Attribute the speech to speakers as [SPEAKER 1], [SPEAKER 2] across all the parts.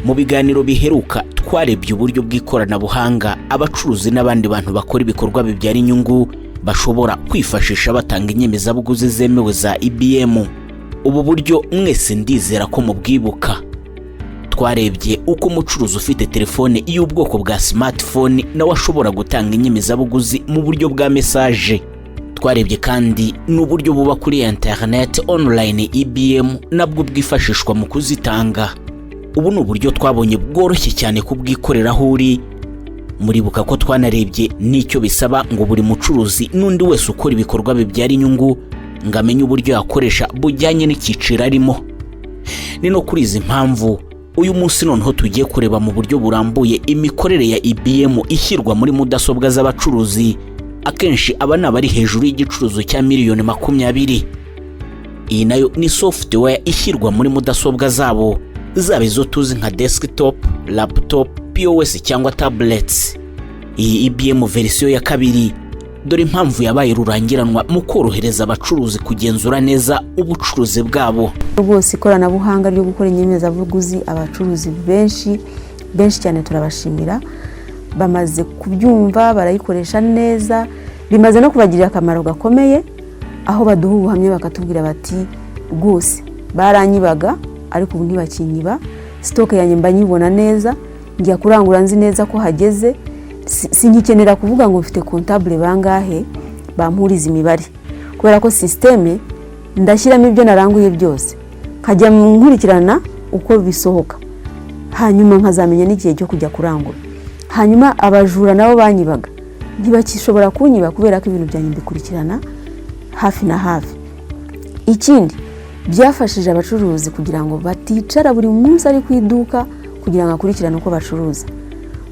[SPEAKER 1] Mu biganiro biheruka twarebye uburyo bw'ikoranabuhanga abacuruzi n'abandi bantu bakora ibikorwa bibyara inyungu bashobora kwifashisha batanga inyemezabuguzi zemewe za IBM. Ubu buryo mwese ndizera ko mubwibuka. Twarebye uko umucuruzi ufite telefone y'ubwoko bwa smartphone nawe ashobora gutanga inyemezabuguzi mu buryo bwa message. Twarebye kandi n'uburyo buba kuri internet online IBM nabwo bwifashishwa mu kuzitanga. Ubu ni uburyo twabonye bworoshye cyane kubwikorera aho uri. Muribuka ko twanarebye n'icyo bisaba ngo buri mucuruzi n'undi wese ukora ibikorwa bibyara inyungu ngo amenye uburyo yakoresha bujyanye n'icyiciro arimo. Ni no kuri izi mpamvu uyu munsi noneho tugiye kureba mu buryo burambuye imikorere ya IBM ishyirwa muri mudasobwa z'abacuruzi. Akenshi aba nabari hejuru y'igicuruzo cya miliyoni 20. Iyi nayo ni software ishyirwa muri mudasobwa zabo, zaba izo tuzi nka desktop, laptop, POS cyangwa tablets. Iyi IBM verisiyo ya kabiri dore impamvu yabaye rurangiranwa mu korohereza abacuruzi kugenzura neza ubucuruzi bwabo.
[SPEAKER 2] Rwose ikoranabuhanga ryo gukora inyemezabuguzi abacuruzi benshi cyane turabashimira, bamaze kubyumva barayikoresha neza, bimaze no kubagirira akamaro gakomeye, aho baduha ubuhamya bakatubwira bati rwose baranyibaga ariko ubu ntibakinyiba, stock yanjye mba nyibona neza, njya kurangura nzi neza ko hageze, singikenera kuvuga ngo mfite comptable bangahe bampuriza imibare, kubera ko systeme ndashyiramo ibyo naranguye byose kajya nkurikirana uko bisohoka, hanyuma nkazamenya n'igihe cyo kujya kurangura. Hanyuma abajura nabo banyibaga ntibakishobora kunyiba kubera ko ibintu byanjye bikurikirana hafi na hafi. Ikindi byafashije abacuruzi kugira ngo baticara buri munsi ari kwiduka kugira ngo akurikirane uko bacuruza.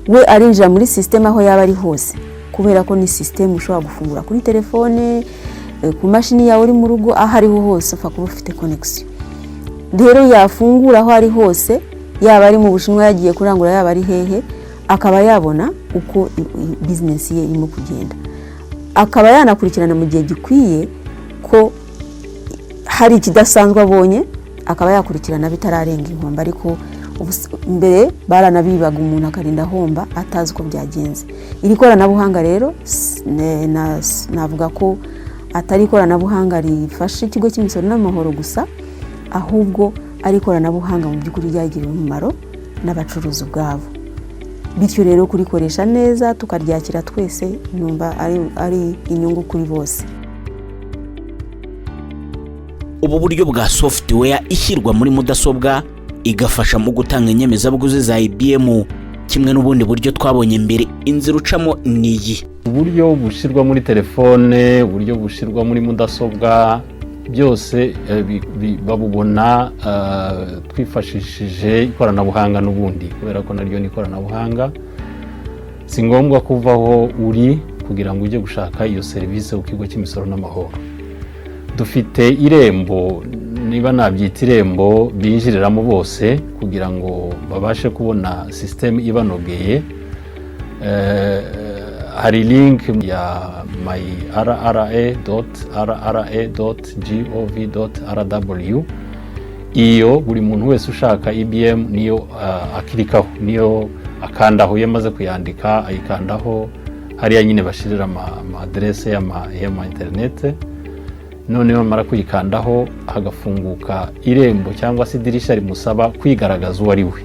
[SPEAKER 2] We arinjira muri system aho yaba ari hose, kubera ko ni system ushobora gufungura kuri telefone, ku mashini yawe uri mu rugo, aho ariho hose upfa kuba ufite connection. Rero yafungura aho ari hose, yaba ari mu Bushinwa yagiye kurangura, yaba ari hehe, akaba yabona uko business ye irimo kugenda, akaba yanakurikirana mu gihe gikwiye ko hari ikidasanzwe abonye, akaba yakurikirana bitararenga inkombe. Ariko mbere baranabibaga umuntu akarinda homba atazi uko byagenze. Iri koranabuhanga rero navuga ko atari koranabuhanga rifasha ikigo cy'Imisoro n'Amahoro gusa, ahubwo ari koranabuhanga mu by'ukuri ryagirira umumaro n'abacuruzi ubwabo. Bityo rero kurikoresha neza tukaryakira twese numva ari inyungu kuri bose.
[SPEAKER 1] Ubu buryo bwa software ishyirwa muri mudasobwa igafasha mu gutanga inyemezabuguzi za IBM kimwe n'ubundi buryo twabonye mbere. Inzira ucamo niyi:
[SPEAKER 3] uburyo bushyirwa muri telefone, uburyo bushyirwa muri mudasobwa, byose babubona twifashishije ikoranabuhanga n'ubundi, kubera ko naryo ni ikoranabuhanga. Si ngombwa kuvaho uri kugira ngo ujye gushaka iyo serivisi ku kigo cy'Imisoro n'Amahoro. Dufite irembo, niba nabyita irembo, binjiriramo bose kugira ngo babashe kubona system ibanogeye. Hari link ya myrra.rra.gov.rw. iyo buri muntu wese ushaka IBM niyo akirikaho, niyo akandaho, yamaze kuyandika ayikandaho hariya nyine bashirira ama adresse y'ama internet. None bamara kuyikandaho hagafunguka irembo cyangwa se idirisha rimusaba kwigaragaza uwo ari we.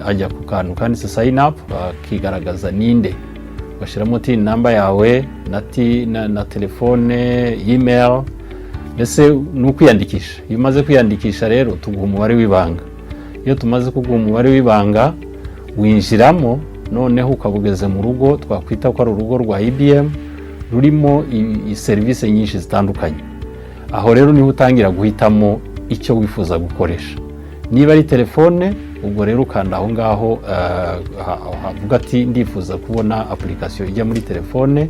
[SPEAKER 3] Ajya ku kantu kanditse sign up, akigaragaza ninde, bashyiramo tin number yawe na telefone, email, mbese n'ukwiyandikisha. Iyo umaze kwiyandikisha rero tuguha umubare w'ibanga. Iyo tumaze kuguha umubare w'ibanga winjiramo, noneho ukabugeze mu rugo twakwita ko ari urugo rwa IBM rurimo serivisi nyinshi zitandukanye. Aho rero niho utangira guhitamo icyo wifuza gukoresha. Niba ari telefone, ubwo rero ukanda aho ngaho havuga ati ndifuza kubona application ijya muri telefone.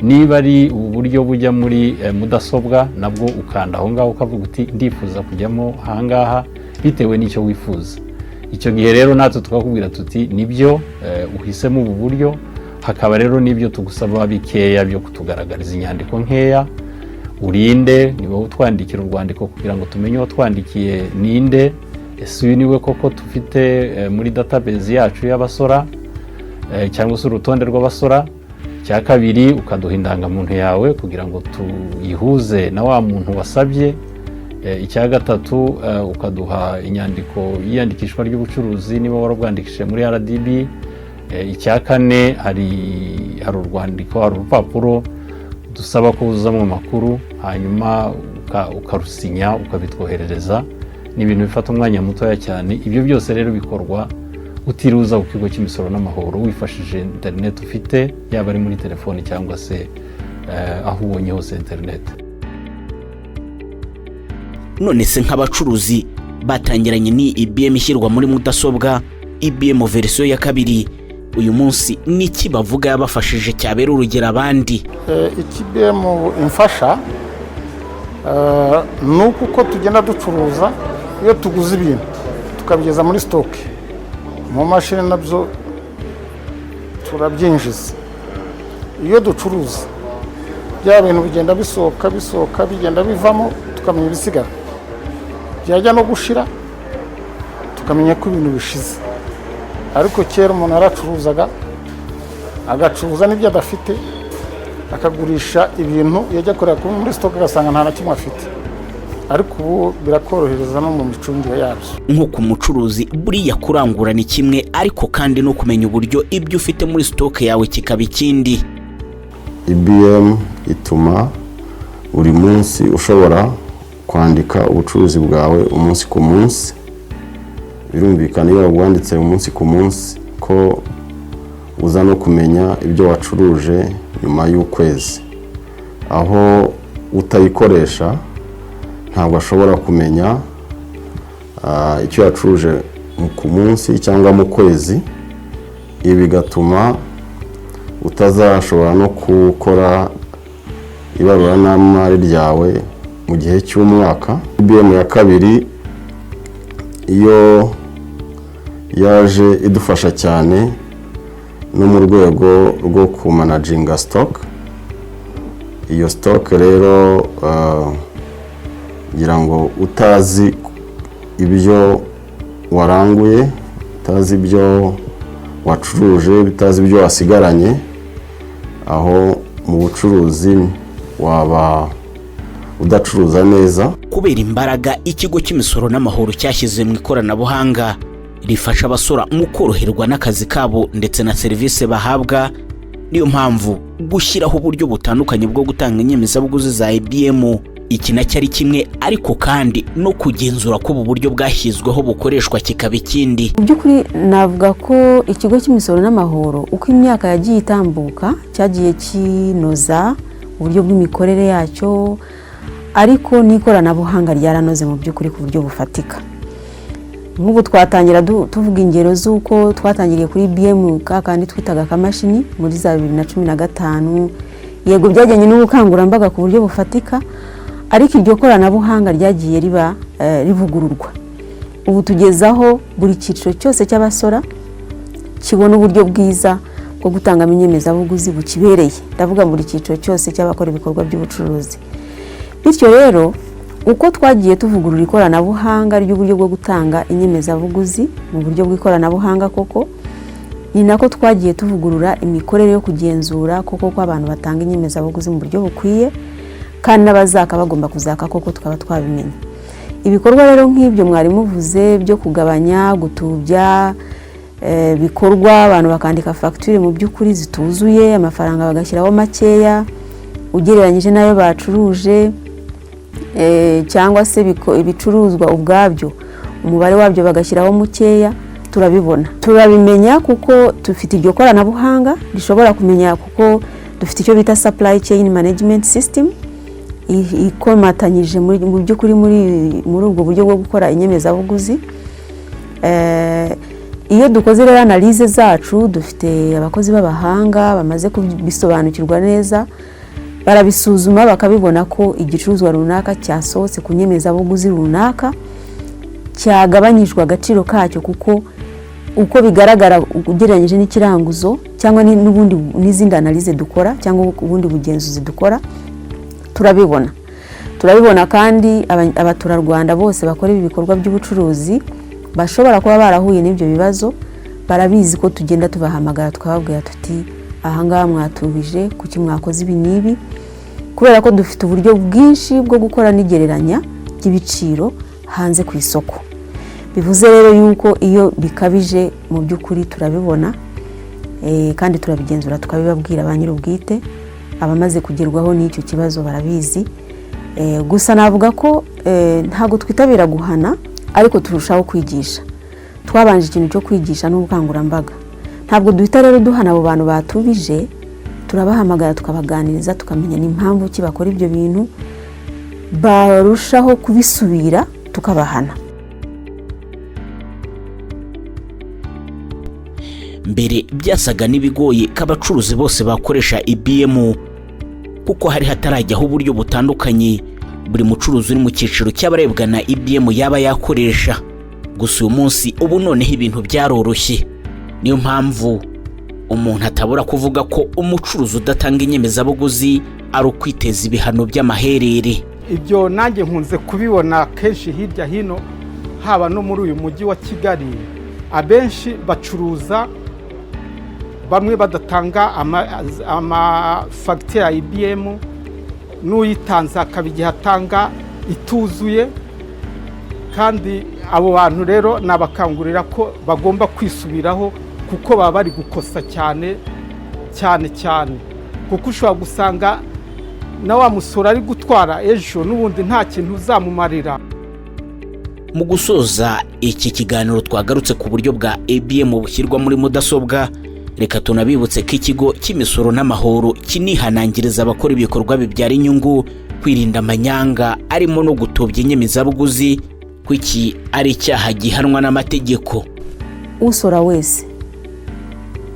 [SPEAKER 3] Niba ari ubu buryo bujya muri mudasobwa, nabwo ukanda aho ngaho ukavuga uti ndifuza kujyamo ahangaha bitewe n'icyo wifuza. Icyo gihe rero natwe tukakubwira tuti nibyo uhisemo ubu buryo. Hakaba rero nibyo tugusaba bikeya byo kutugaragariza inyandiko nkeya, urinde, niba utwandikira urwandiko kugira ngo tumenye aho twandikiye ninde, ese uyu niwe koko dufite muri database yacu y'abasora cyangwa se urutonde rw'abasora. Cya kabiri ukaduha indangamuntu yawe kugira ngo tuyihuze na wa muntu wasabye. Icya gatatu ukaduha inyandiko y'iyandikishwa ry'ubucuruzi niba warabwandikishije muri RDB. Icya kane hari urwandiko, hari urupapuro dusaba ko wuzuzamo amakuru, hanyuma ukarusinya ukabitwoherereza. Ni ibintu bifata umwanya mutoya cyane. Ibyo byose rero bikorwa utiruza ku kigo cy'imisoro n'amahoro wifashishije internet ufite, yaba ari muri telefoni cyangwa se aho ubonye hose internet.
[SPEAKER 1] None se nk'abacuruzi batangiranye ni IBM ishyirwa muri mudasobwa, IBM version ya kabiri, uyu munsi niki bavuga yabafashije cyabera urugero abandi?
[SPEAKER 4] IBM imfasha nuko uko tugenda ducuruza, iyo tuguze ibintu tukabigeza muri stock mu mashini nabyo turabyinjiza. Iyo ducuruza bya bintu bigenda bisohoka bigenda bivamo, tukamenya ibisigara. Byajya no gushira tukamenya ko ibintu bishize. Ariko kera umuntu aracuruzaga agacuruza n'ibyo adafite, akagurisha ibintu yajya korera muri stock agasanga nta na kimwe afite. Ariko ubu birakorohereza no mu micungire yabyo.
[SPEAKER 1] Nk'uko umucuruzi buriya kurangura ni kimwe, ariko kandi no kumenya uburyo ibyo ufite muri stock yawe kikaba ikindi.
[SPEAKER 5] IBM ituma buri munsi ushobora kwandika ubucuruzi bwawe umunsi ku munsi. Birumvikana iyo wabwanditse umunsi ku munsi ko uza no kumenya ibyo wacuruje nyuma y'ukwezi. Aho utayikoresha ntabwo ashobora kumenya icyo yacuruje ku munsi cyangwa mu kwezi. Ibi bigatuma utazashobora no gukora ibaruramari ryawe mu gihe cy'umwaka. IBM ya kabiri iyo yaje idufasha cyane no mu rwego rwo kumanaginga stock. Iyo stock rero ngira ngo utazi ibyo waranguye, utazi ibyo wacuruje, utazi ibyo wasigaranye, aho mu bucuruzi waba udacuruza neza.
[SPEAKER 1] Kubera imbaraga ikigo cy'imisoro n'amahoro cyashyize mu ikoranabuhanga rifasha abasora mu koroherwa n'akazi kabo ndetse na serivisi bahabwa, niyo mpamvu gushyiraho uburyo butandukanye bwo gutanga inyemezabuguzi za IBM iki nacyo ari kimwe, ariko kandi no kugenzura ko ubu buryo bwashyizweho bukoreshwa kikaba ikindi.
[SPEAKER 2] Mu by'ukuri navuga ko ikigo cy'imisoro n'amahoro uko imyaka yagiye itambuka cyagiye kinoza uburyo bw'imikorere yacyo, ariko n'ikoranabuhanga ryaranoze mu by'ukuri ku buryo bufatika. Nk'ubu twatangira tuvuga ingero z'uko twatangiriye kuri IBM kandi twitaga akamashini muri za 2015. Yego byajyanye n'ubukangurambaga ku buryo bufatika, ariko iryo koranabuhanga ryagiye riba rivugururwa. Ubu tugezaho buri cyiciro cyose cy'abasora kibona uburyo bwiza bwo gutanga inyemezabuguzi bukibereye. Ndavuga buri cyiciro cyose cy'abakora ibikorwa by'ubucuruzi. Bityo rero uko twagiye tuvugurura ikoranabuhanga ry'uburyo bwo gutanga inyemezabuguzi mu buryo bw'ikoranabuhanga koko, ni nako twagiye tuvugurura imikorere yo kugenzura koko ko abantu batanga inyemezabuguzi mu buryo bukwiye, kandi n'abazaka bagomba kuzaka koko tukaba twabimenya. Ibikorwa rero nk'ibyo mwari muvuze byo kugabanya, gutubya bikorwa, abantu bakandika facture mu by'ukuri zituzuye, amafaranga bagashyiraho makeya ugereranyije nayo bacuruje, cyangwa se ibicuruzwa ubwabyo umubare wabyo bagashyiraho mukeya, turabibona, turabimenya kuko dufite iryo koranabuhanga rishobora kumenya, kuko dufite icyo bita supply chain management system ikomatanyije mu by'ukuri muri ubwo buryo bwo gukora inyemezabuguzi. Iyo dukoze rero analyse zacu, dufite abakozi b'abahanga bamaze kubisobanukirwa neza, barabisuzuma bakabibona ko igicuruzwa runaka cyasohotse ku nyemezabuguzi runaka cyagabanyijwe agaciro kacyo, kuko uko bigaragara ugereranyije n'ikiranguzo cyangwa n'ubundi n'izindi analyse dukora cyangwa ubundi bugenzuzi dukora, turabibona. Kandi abaturarwanda bose bakora ibikorwa by'ubucuruzi bashobora kuba barahuye n'ibyo bibazo barabizi ko tugenda tubahamagara tukababwira tuti ahangaha mwatubije kuki mwakoze ibi n'ibi, kubera ko dufite uburyo bwinshi bwo gukora n'igereranya ry'ibiciro hanze ku isoko. Bivuze rero yuko iyo bikabije mu by'ukuri turabibona kandi turabigenzura tukabibabwira ba nyir'ubwite, abamaze kugerwaho n'icyo kibazo barabizi. Gusa navuga ko ntabwo twitabira guhana ariko turushaho kwigisha. Twabanje ikintu cyo kwigisha n'ubukangurambaga. Ntabwo duhita rero duhana abo bantu batubije, turabahamagara tukabaganiriza tukamenya n'impamvu ki bakora ibyo bintu, barushaho kubisubira tukabahana.
[SPEAKER 1] Mbere byasaga n'ibigoye ko abacuruzi bose bakoresha IBM kuko hari hatarajyaho uburyo butandukanye buri mucuruzi uri mu cyiciro cy'abarebwa na IBM yaba yakoresha. Gusa uyu munsi ubu noneho ibintu byaroroshye. Niyo mpamvu umuntu atabura kuvuga ko umucuruzi udatanga inyemezabuguzi ari ukwiteza ibihano by'amaherere.
[SPEAKER 6] Ibyo nanjye nkunze kubibona kenshi hirya hino, haba no muri uyu mujyi wa Kigali. Abenshi bacuruza bamwe badatanga amafagitire ya IBM, n'uyitanze akaba igihe atanga ituzuye. Kandi abo bantu rero nabakangurira ko bagomba kwisubiraho kuko baba bari gukosa cyane kuko ushobora gusanga na wa musoro ari gutwara ejo n'ubundi nta kintu uzamumarira.
[SPEAKER 1] Mu gusoza iki kiganiro twagarutse ku buryo bwa IBM bushyirwa muri mudasobwa. Reka tunabibutse ko ikigo cy'Imisoro n'Amahoro kinihanangiriza abakora ibikorwa bibyara inyungu kwirinda amanyanga arimo no gutobya inyemezabuguzi, ko iki ari icyaha gihanwa n'amategeko.
[SPEAKER 2] Usora wese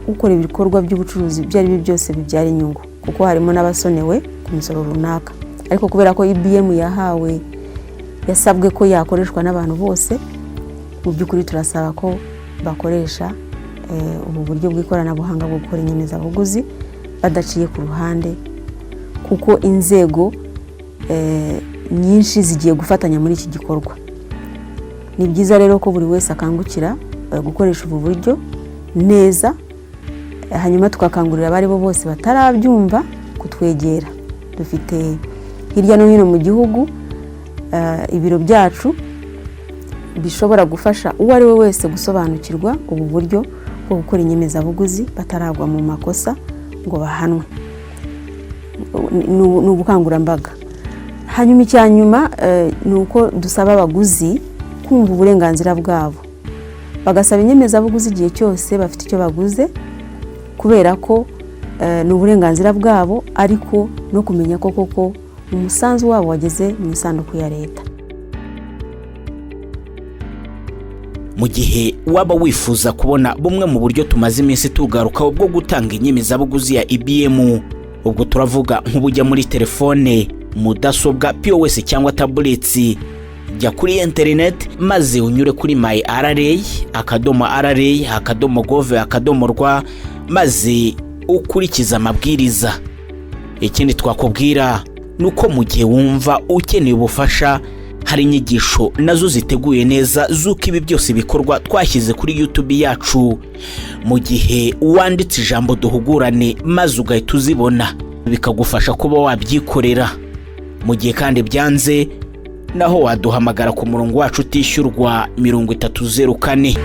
[SPEAKER 2] ukora ibikorwa by'ubucuruzi ibyo ari byo byose bibyara inyungu, kuko harimo n'abasonewe ku misoro runaka, ariko kubera ko IBM yasabwe ko yakoreshwa n'abantu bose, mu by'ukuri turasaba ko bakoresha ubu buryo bw'ikoranabuhanga bwo gukora inyemezabuguzi badaciye ku ruhande, kuko inzego nyinshi zigiye gufatanya muri iki gikorwa. Ni byiza rero ko buri wese akangukira gukoresha ubu buryo neza, hanyuma tukakangurira abari bo bose batarabyumva kutwegera. Dufite hirya no hino mu gihugu ibiro byacu bishobora gufasha uwo ari we wese gusobanukirwa ubu buryo bwo gukora inyemezabuguzi bataragwa mu makosa ngo bahanwe. Ni ubukangurambaga. Hanyuma icyanyuma ni uko dusaba abaguzi kumva uburenganzira bwabo, bagasaba inyemezabuguzi igihe cyose bafite icyo baguze, kubera ko ni uburenganzira bwabo, ariko no kumenya ko koko umusanzu wabo wageze mu isanduku ya leta.
[SPEAKER 1] Mu gihe waba wifuza kubona bumwe mu buryo tumaze iminsi tugarukaho bwo gutanga inyemezabuguzi ya IBM, ubwo turavuga nk'ubujya muri telefone, mudasobwa, POS cyangwa tablets, jya kuri internet maze unyure kuri my.rra.gov.rw maze ukurikiza amabwiriza. Ikindi twakubwira nuko mu gihe wumva ukeneye ubufasha, hari inyigisho nazo ziteguye neza z'uko ibi byose bikorwa twashyize kuri YouTube yacu. Mu gihe wanditse ijambo duhugurane maze ugahita uzibona, bikagufasha kuba wabyikorera. Mu gihe kandi byanze, naho waduhamagara ku murongo wacu utishyurwa 3004.